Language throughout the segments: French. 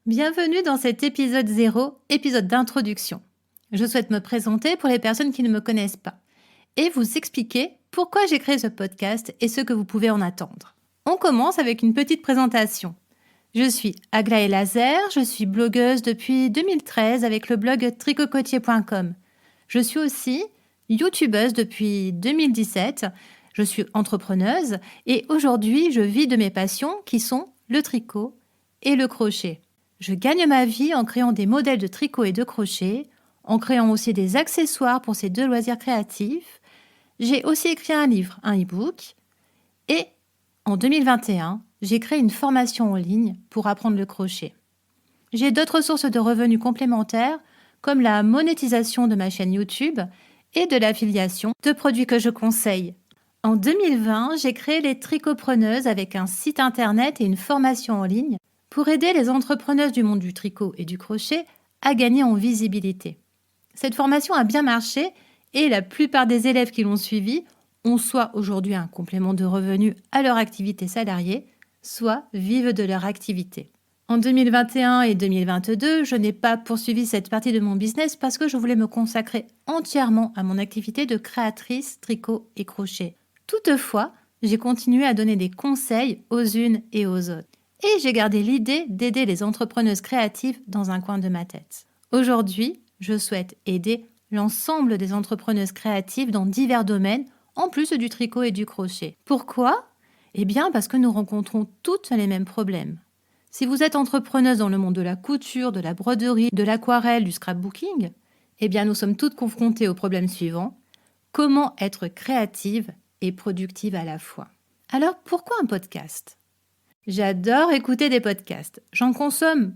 Bienvenue dans cet épisode 0, épisode d'introduction. Je souhaite me présenter pour les personnes qui ne me connaissent pas et vous expliquer pourquoi j'ai créé ce podcast et ce que vous pouvez en attendre. On commence avec une petite présentation. Je suis Aglaé Lazer, je suis blogueuse depuis 2013 avec le blog tricocotier.com. Je suis aussi youtubeuse depuis 2017, je suis entrepreneuse et aujourd'hui je vis de mes passions qui sont le tricot et le crochet. Je gagne ma vie en créant des modèles de tricot et de crochet, en créant aussi des accessoires pour ces deux loisirs créatifs. J'ai aussi écrit un livre, un e-book. Et en 2021, j'ai créé une formation en ligne pour apprendre le crochet. J'ai d'autres sources de revenus complémentaires, comme la monétisation de ma chaîne YouTube et de l'affiliation de produits que je conseille. En 2020, j'ai créé les Tricopreneuses avec un site internet et une formation en ligne pour aider les entrepreneuses du monde du tricot et du crochet à gagner en visibilité. Cette formation a bien marché et la plupart des élèves qui l'ont suivie ont soit aujourd'hui un complément de revenus à leur activité salariée, soit vivent de leur activité. En 2021 et 2022, je n'ai pas poursuivi cette partie de mon business parce que je voulais me consacrer entièrement à mon activité de créatrice tricot et crochet. Toutefois, j'ai continué à donner des conseils aux unes et aux autres. Et j'ai gardé l'idée d'aider les entrepreneuses créatives dans un coin de ma tête. Aujourd'hui, je souhaite aider l'ensemble des entrepreneuses créatives dans divers domaines, en plus du tricot et du crochet. Pourquoi ? Eh bien, parce que nous rencontrons toutes les mêmes problèmes. Si vous êtes entrepreneuse dans le monde de la couture, de la broderie, de l'aquarelle, du scrapbooking, eh bien, nous sommes toutes confrontées au problème suivant. Comment être créative et productive à la fois ? Alors, pourquoi un podcast ? J'adore écouter des podcasts. J'en consomme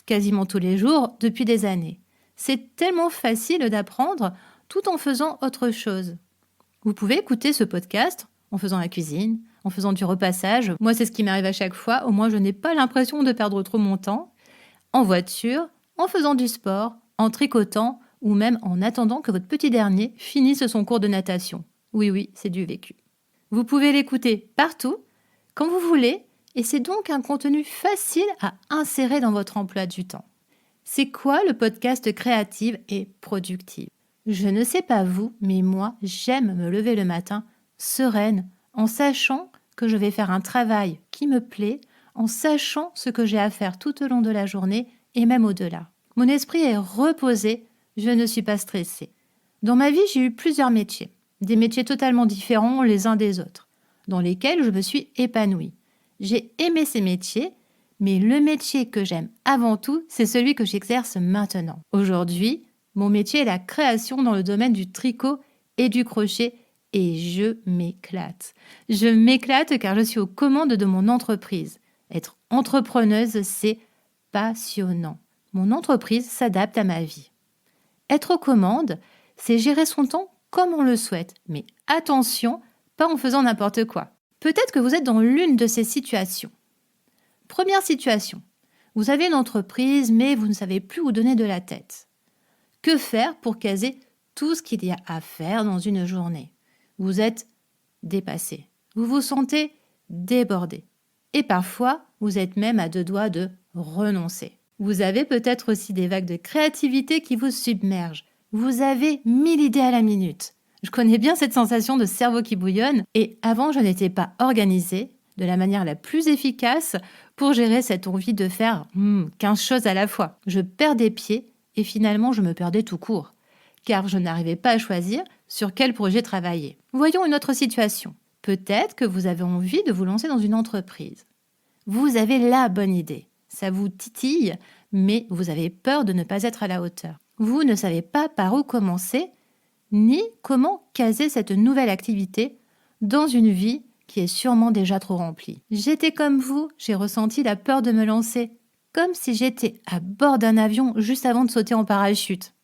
quasiment tous les jours depuis des années. C'est tellement facile d'apprendre tout en faisant autre chose. Vous pouvez écouter ce podcast en faisant la cuisine, en faisant du repassage. Moi, c'est ce qui m'arrive à chaque fois. Au moins, je n'ai pas l'impression de perdre trop mon temps. En voiture, en faisant du sport, en tricotant ou même en attendant que votre petit dernier finisse son cours de natation. Oui, c'est du vécu. Vous pouvez l'écouter partout, quand vous voulez, et c'est donc un contenu facile à insérer dans votre emploi du temps. C'est quoi le podcast créative et productive ? Je ne sais pas vous, mais moi, j'aime me lever le matin sereine, en sachant que je vais faire un travail qui me plaît, en sachant ce que j'ai à faire tout au long de la journée et même au-delà. Mon esprit est reposé, je ne suis pas stressée. Dans ma vie, j'ai eu plusieurs métiers, des métiers totalement différents les uns des autres, dans lesquels je me suis épanouie. J'ai aimé ces métiers, mais le métier que j'aime avant tout, c'est celui que j'exerce maintenant. Aujourd'hui, mon métier est la création dans le domaine du tricot et du crochet et je m'éclate. Je m'éclate car je suis aux commandes de mon entreprise. Être entrepreneuse, c'est passionnant. Mon entreprise s'adapte à ma vie. Être aux commandes, c'est gérer son temps comme on le souhaite, mais attention, pas en faisant n'importe quoi. Peut-être que vous êtes dans l'une de ces situations. Première situation, vous avez une entreprise, mais vous ne savez plus où donner de la tête. Que faire pour caser tout ce qu'il y a à faire dans une journée ? Vous êtes dépassé, vous vous sentez débordé. Et parfois, vous êtes même à deux doigts de renoncer. Vous avez peut-être aussi des vagues de créativité qui vous submergent. Vous avez 1000 idées à la minute. Je connais bien cette sensation de cerveau qui bouillonne et avant, je n'étais pas organisée de la manière la plus efficace pour gérer cette envie de faire 15 choses à la fois. Je perdais pied et finalement, je me perdais tout court, car je n'arrivais pas à choisir sur quel projet travailler. Voyons une autre situation. Peut-être que vous avez envie de vous lancer dans une entreprise. Vous avez la bonne idée. Ça vous titille, mais vous avez peur de ne pas être à la hauteur. Vous ne savez pas par où commencer, ni comment caser cette nouvelle activité dans une vie qui est sûrement déjà trop remplie. J'étais comme vous, j'ai ressenti la peur de me lancer, comme si j'étais à bord d'un avion juste avant de sauter en parachute.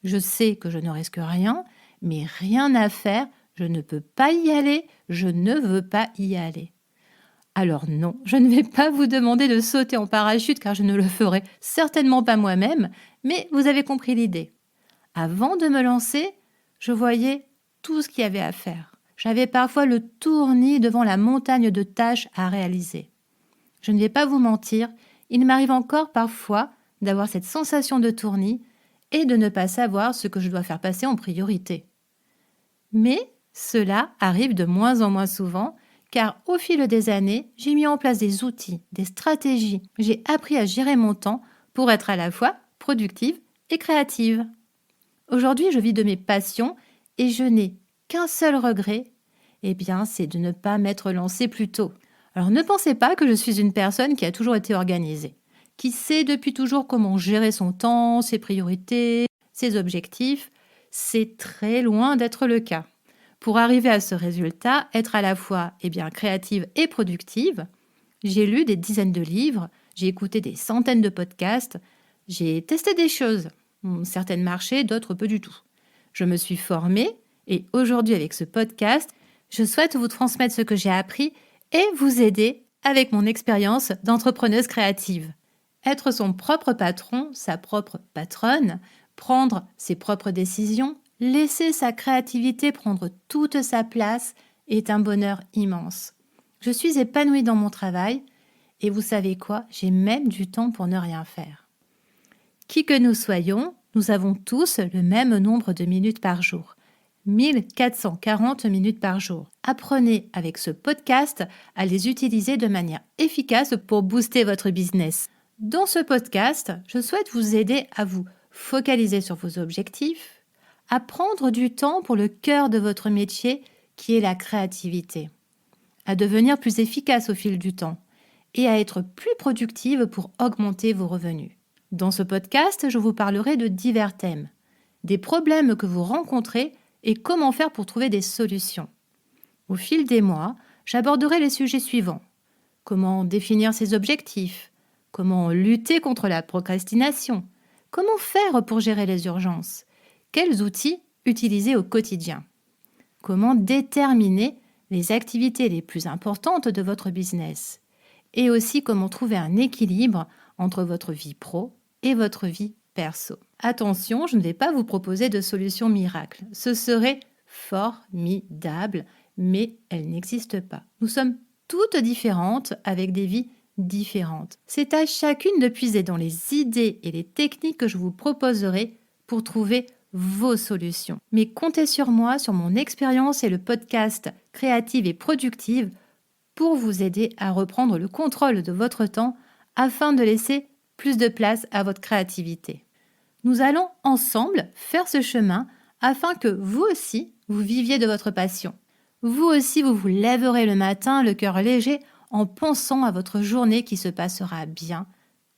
Je sais que je ne risque rien, mais rien à faire, je ne peux pas y aller, je ne veux pas y aller. Alors non, je ne vais pas vous demander de sauter en parachute car je ne le ferai certainement pas moi-même, mais vous avez compris l'idée. Avant de me lancer, je voyais tout ce qu'il y avait à faire. J'avais parfois le tournis devant la montagne de tâches à réaliser. Je ne vais pas vous mentir, il m'arrive encore parfois d'avoir cette sensation de tournis et de ne pas savoir ce que je dois faire passer en priorité. Mais cela arrive de moins en moins souvent car au fil des années, j'ai mis en place des outils, des stratégies. J'ai appris à gérer mon temps pour être à la fois productive et créative. Aujourd'hui, je vis de mes passions et je n'ai qu'un seul regret, c'est de ne pas m'être lancée plus tôt. Alors ne pensez pas que je suis une personne qui a toujours été organisée, qui sait depuis toujours comment gérer son temps, ses priorités, ses objectifs. C'est très loin d'être le cas. Pour arriver à ce résultat, être à la fois créative et productive, j'ai lu des dizaines de livres, j'ai écouté des centaines de podcasts, j'ai testé des choses. Certaines marchaient, d'autres peu du tout. Je me suis formée et aujourd'hui avec ce podcast, je souhaite vous transmettre ce que j'ai appris et vous aider avec mon expérience d'entrepreneuse créative. Être son propre patron, sa propre patronne, prendre ses propres décisions, laisser sa créativité prendre toute sa place est un bonheur immense. Je suis épanouie dans mon travail et vous savez quoi, j'ai même du temps pour ne rien faire. Qui que nous soyons, nous avons tous le même nombre de minutes par jour. 1440 minutes par jour. Apprenez avec ce podcast à les utiliser de manière efficace pour booster votre business. Dans ce podcast, je souhaite vous aider à vous focaliser sur vos objectifs, à prendre du temps pour le cœur de votre métier qui est la créativité, à devenir plus efficace au fil du temps et à être plus productive pour augmenter vos revenus. Dans ce podcast, je vous parlerai de divers thèmes, des problèmes que vous rencontrez et comment faire pour trouver des solutions. Au fil des mois, j'aborderai les sujets suivants. Comment définir ses objectifs? Comment lutter contre la procrastination? Comment faire pour gérer les urgences? Quels outils utiliser au quotidien? Comment déterminer les activités les plus importantes de votre business? Et aussi comment trouver un équilibre entre votre vie pro et votre vie perso. Attention, je ne vais pas vous proposer de solution miracle. Ce serait formidable, mais elle n'existe pas. Nous sommes toutes différentes avec des vies différentes. C'est à chacune de puiser dans les idées et les techniques que je vous proposerai pour trouver vos solutions. Mais comptez sur moi, sur mon expérience et le podcast Créative et Productive pour vous aider à reprendre le contrôle de votre temps afin de laisser plus de place à votre créativité. Nous allons ensemble faire ce chemin afin que vous aussi, vous viviez de votre passion. Vous aussi, vous vous lèverez le matin, le cœur léger, en pensant à votre journée qui se passera bien,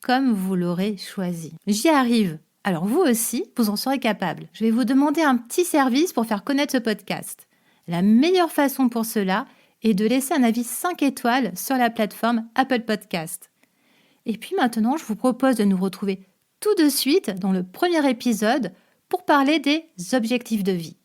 comme vous l'aurez choisi. J'y arrive. Alors vous aussi, vous en serez capable. Je vais vous demander un petit service pour faire connaître ce podcast. La meilleure façon pour cela est de laisser un avis 5 étoiles sur la plateforme Apple Podcast. Et puis maintenant, je vous propose de nous retrouver tout de suite dans le premier épisode pour parler des objectifs de vie.